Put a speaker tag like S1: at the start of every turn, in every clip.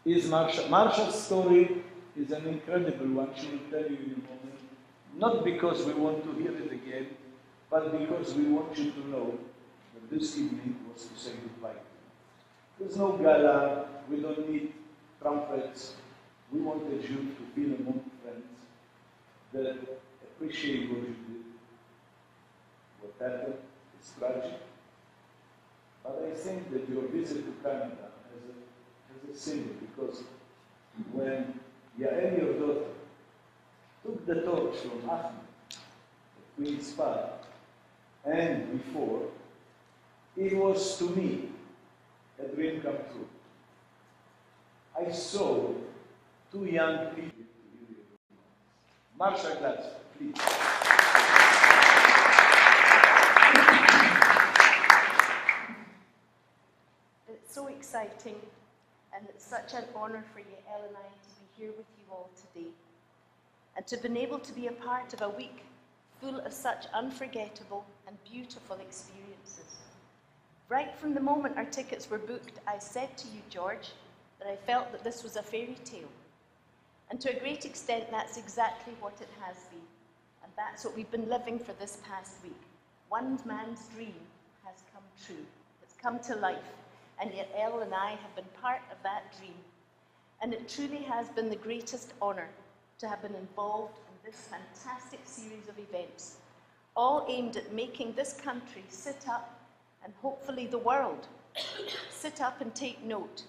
S1: is Marsha. Marsha's story is an incredible one. She will tell you in a moment. Not because we want to hear it again, but because we want you to know that this evening was to say goodbye. There's no gala, we don't need trumpets. We wanted you to feel among friends that appreciate what you did. What happened is tragic. But I think that your visit to Canada has a symbol, because when Yael, your daughter, took the torch from Ahmed, the Queen's father, and before, it was to me a dream come true. I saw two young people. Marsha Glatz, please.
S2: It's so exciting, and it's such an honor for Yael and I to be here with you all today, and to have been able to be a part of a week full of such unforgettable and beautiful experiences. Right from the moment our tickets were booked, I said to you, George, that I felt that this was a fairy tale. And to a great extent, that's exactly what it has been. And that's what we've been living for this past week. One man's dream has come true. It's come to life. And yet Elle and I have been part of that dream. And it truly has been the greatest honor to have been involved in this fantastic series of events, all aimed at making this country sit up, and hopefully the world, sit up and take note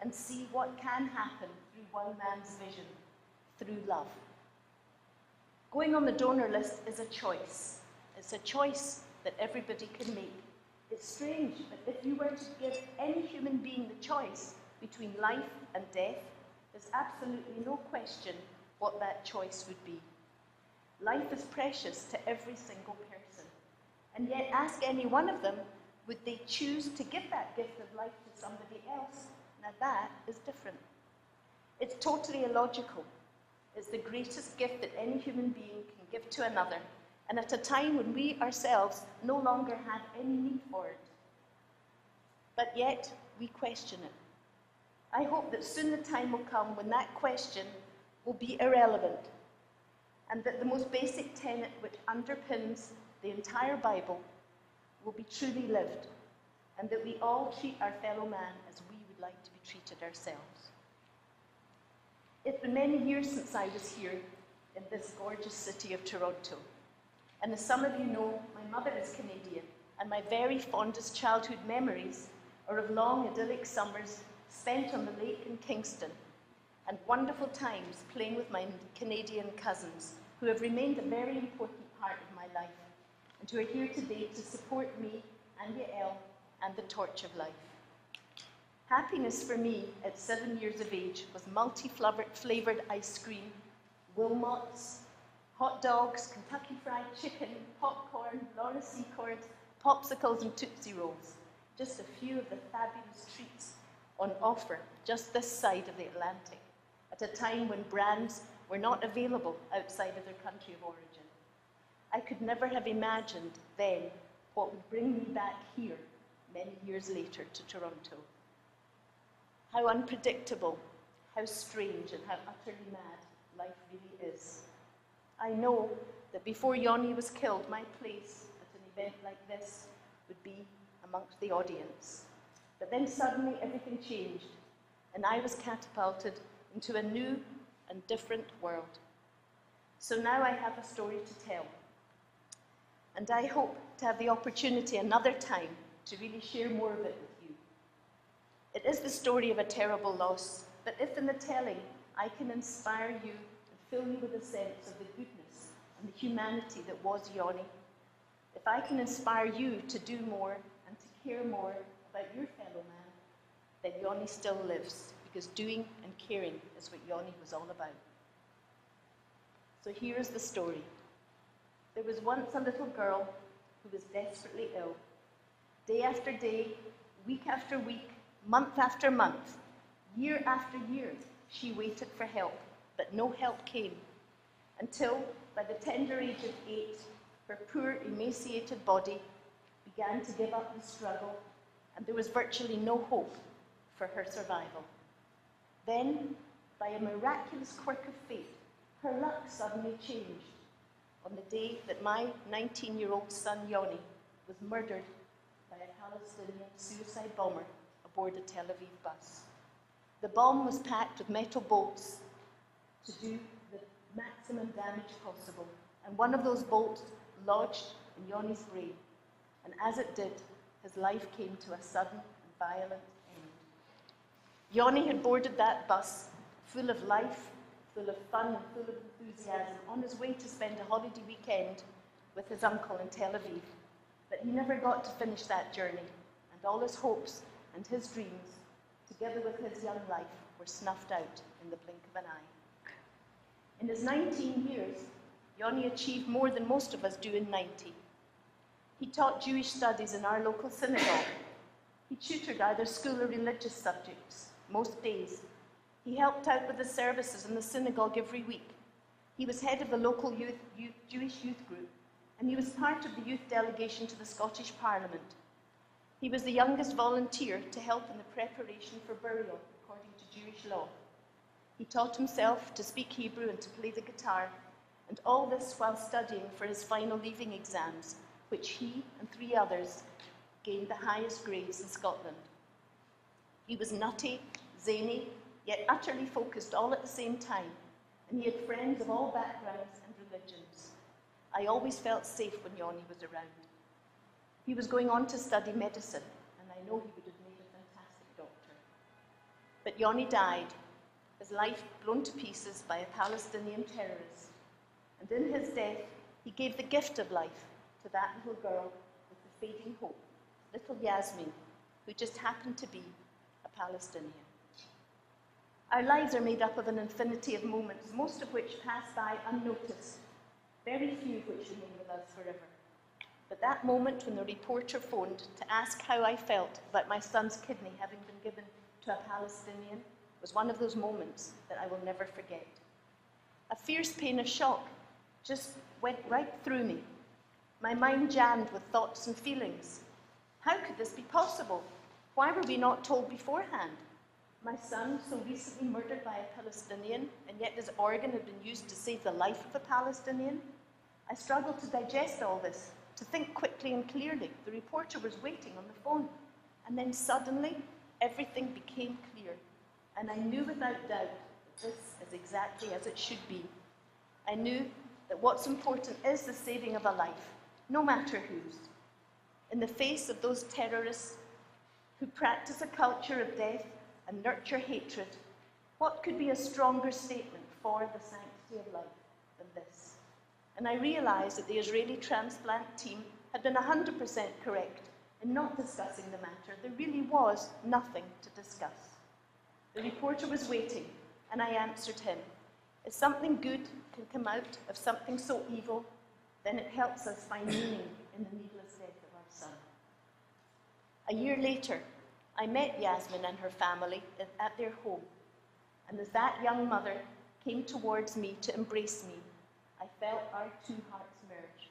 S2: and see what can happen through one man's vision, through love. Going on the donor list is a choice. It's a choice that everybody can make. It's strange, but if you were to give any human being the choice between life and death, there's absolutely no question what that choice would be. Life is precious to every single person. And yet ask any one of them, would they choose to give that gift of life to somebody else? Now that is different. It's totally illogical. It's the greatest gift that any human being can give to another, and at a time when we ourselves no longer have any need for it. But yet, we question it. I hope that soon the time will come when that question will be irrelevant, and that the most basic tenet which underpins the entire Bible will be truly lived, and that we all treat our fellow man as we would like to be treated ourselves. It's been many years since I was here in this gorgeous city of Toronto. And as some of you know, my mother is Canadian, and my very fondest childhood memories are of long idyllic summers spent on the lake in Kingston, and wonderful times playing with my Canadian cousins, who have remained a very important part of my life, and who are here today to support me and Yael and the Torch of Life. Happiness for me at 7 years of age was multi-flavoured ice cream, Wilmots, hot dogs, Kentucky Fried Chicken, popcorn, Laura Secords, popsicles and Tootsie Rolls. Just a few of the fabulous treats on offer just this side of the Atlantic, at a time when brands were not available outside of their country of origin. I could never have imagined then what would bring me back here many years later to Toronto. How unpredictable, how strange, and how utterly mad life really is. I know that before Yoni was killed, my place at an event like this would be amongst the audience. But then suddenly everything changed, and I was catapulted into a new and different world. So now I have a story to tell. And I hope to have the opportunity another time to really share more of it with you. It is the story of a terrible loss, but if in the telling I can inspire you and fill you with a sense of the goodness and the humanity that was Yoni, if I can inspire you to do more and to care more about your fellow man, then Yoni still lives, because doing and caring is what Yoni was all about. So here is the story. There was once a little girl who was desperately ill. Day after day, week after week, month after month, year after year, she waited for help, but no help came, until, by the tender age of 8, her poor, emaciated body began to give up the struggle, and there was virtually no hope for her survival. Then, by a miraculous quirk of fate, her luck suddenly changed on the day that my 19-year-old son, Yoni, was murdered by a Palestinian suicide bomber aboard a Tel Aviv bus. The bomb was packed with metal bolts to do the maximum damage possible, and one of those bolts lodged in Yoni's brain, and as it did, his life came to a sudden and violent end. Yoni had boarded that bus full of life, full of fun and full of enthusiasm, on his way to spend a holiday weekend with his uncle in Tel Aviv. But he never got to finish that journey, and all his hopes and his dreams, together with his young life, were snuffed out in the blink of an eye. In his 19 years, Yoni achieved more than most of us do in 90. He taught Jewish studies in our local synagogue. He tutored either school or religious subjects, most days. He helped out with the services in the synagogue every week. He was head of the local Jewish youth group, and he was part of the youth delegation to the Scottish Parliament. He was the youngest volunteer to help in the preparation for burial, according to Jewish law. He taught himself to speak Hebrew and to play the guitar, and all this while studying for his final leaving exams, which he and 3 others gained the highest grades in Scotland. He was nutty, zany, yet utterly focused all at the same time, and he had friends of all backgrounds and religions. I always felt safe when Yoni was around. He was going on to study medicine, and I know he would have made a fantastic doctor. But Yoni died, his life blown to pieces by a Palestinian terrorist. And in his death, he gave the gift of life to that little girl with the fading hope, little Yasmin, who just happened to be a Palestinian. Our lives are made up of an infinity of moments, most of which pass by unnoticed, very few of which remain with us forever. But that moment when the reporter phoned to ask how I felt about my son's kidney having been given to a Palestinian was one of those moments that I will never forget. A fierce pain of shock just went right through me. My mind jammed with thoughts and feelings. How could this be possible? Why were we not told beforehand? My son, so recently murdered by a Palestinian, and yet his organ had been used to save the life of a Palestinian? I struggled to digest all this, to think quickly and clearly. The reporter was waiting on the phone. And then suddenly, everything became clear. And I knew without doubt that this is exactly as it should be. I knew that what's important is the saving of a life, no matter whose. In the face of those terrorists who practice a culture of death and nurture hatred, what could be a stronger statement for the sanctity of life than this? And I realized that the Israeli transplant team had been 100% correct in not discussing the matter. There really was nothing to discuss. The reporter was waiting, and I answered him. If something good can come out of something so evil, then it helps us find meaning in the needless death of our son. A year later, I met Yasmin and her family at their home, and as that young mother came towards me to embrace me, I felt our 2 hearts merge,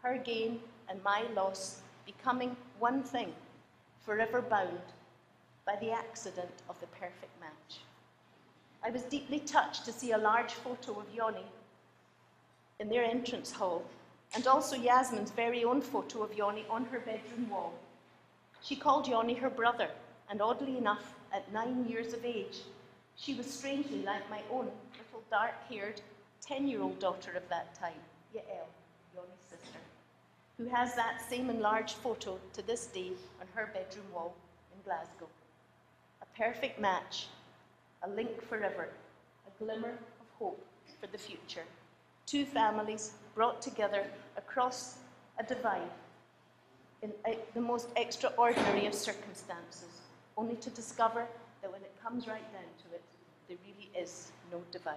S2: her gain and my loss becoming one thing, forever bound by the accident of the perfect match. I was deeply touched to see a large photo of Yoni in their entrance hall, and also Yasmin's very own photo of Yoni on her bedroom wall. She called Yoni her brother, and oddly enough, at 9 years of age, she was strangely like my own little dark-haired 10-year-old daughter of that time, Yael, Yoni's sister, who has that same enlarged photo to this day on her bedroom wall in Glasgow. A perfect match, a link forever, a glimmer of hope for the future. 2 families brought together across a divide in the most extraordinary of circumstances, only to discover that when it comes right down to it, there really is no divide.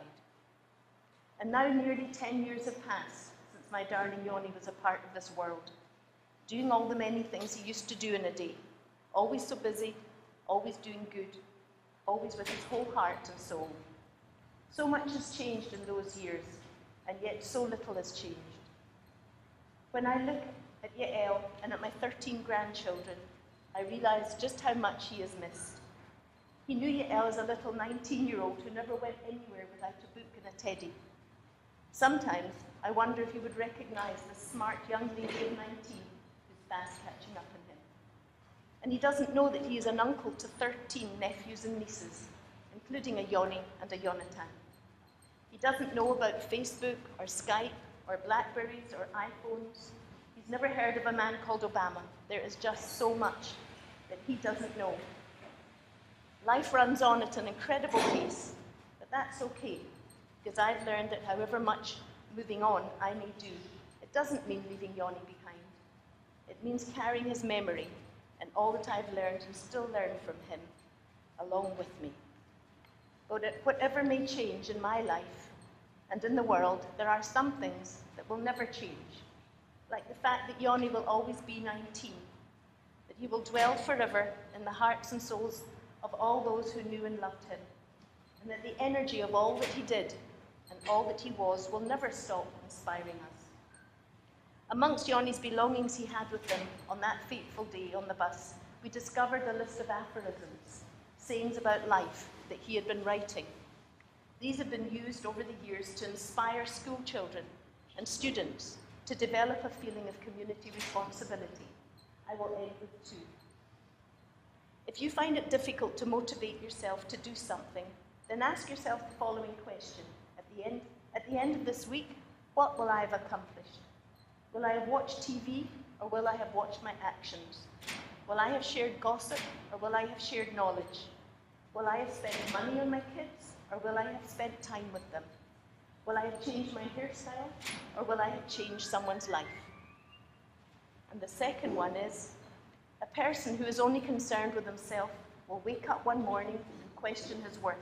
S2: And now nearly 10 years have passed since my darling Yoni was a part of this world, doing all the many things he used to do in a day, always so busy, always doing good, always with his whole heart and soul. So much has changed in those years, and yet so little has changed. When I look at Yael and at my 13 grandchildren, I realize just how much he is missed. He knew Yael as a little 19-year-old who never went anywhere without a book and a teddy. Sometimes I wonder if he would recognize the smart young lady of 19 who's fast catching up on him. And he doesn't know that he is an uncle to 13 nephews and nieces, including a Yoni and a Yonatan. He doesn't know about Facebook or Skype or Blackberries or iPhones. He's never heard of a man called Obama. There is just so much that he doesn't know. Life runs on at an incredible pace, but that's okay, because I've learned that however much moving on I may do, it doesn't mean leaving Yoni behind. It means carrying his memory and all that I've learned and still learn from him along with me. But whatever may change in my life and in the world, there are some things that will never change, like the fact that Yoni will always be 19, that he will dwell forever in the hearts and souls of all those who knew and loved him, and that the energy of all that he did and all that he was will never stop inspiring us. Amongst Yoni's belongings he had with him on that fateful day on the bus, we discovered a list of aphorisms, sayings about life that he had been writing. These have been used over the years to inspire school children and students to develop a feeling of community responsibility. I will end with two. If you find it difficult to motivate yourself to do something, then ask yourself the following question. At the end of this week, what will I have accomplished? Will I have watched TV, or will I have watched my actions? Will I have shared gossip, or will I have shared knowledge? Will I have spent money on my kids, or will I have spent time with them? Will I have changed my hairstyle, or will I have changed someone's life? And the second one is, a person who is only concerned with himself will wake up one morning and question his worth.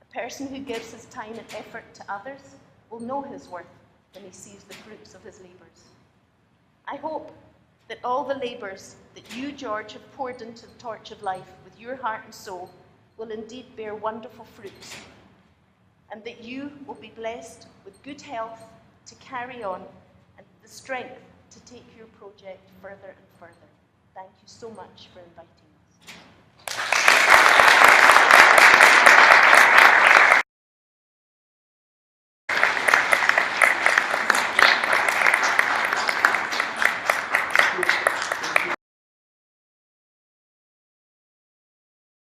S2: A person who gives his time and effort to others will know his worth when he sees the fruits of his labours. I hope that all the labours that you, George, have poured into the torch of life with your heart and soul will indeed bear wonderful fruits, and that you will be blessed with good health to carry on and the strength to take your project further and further. Thank you so much for inviting me.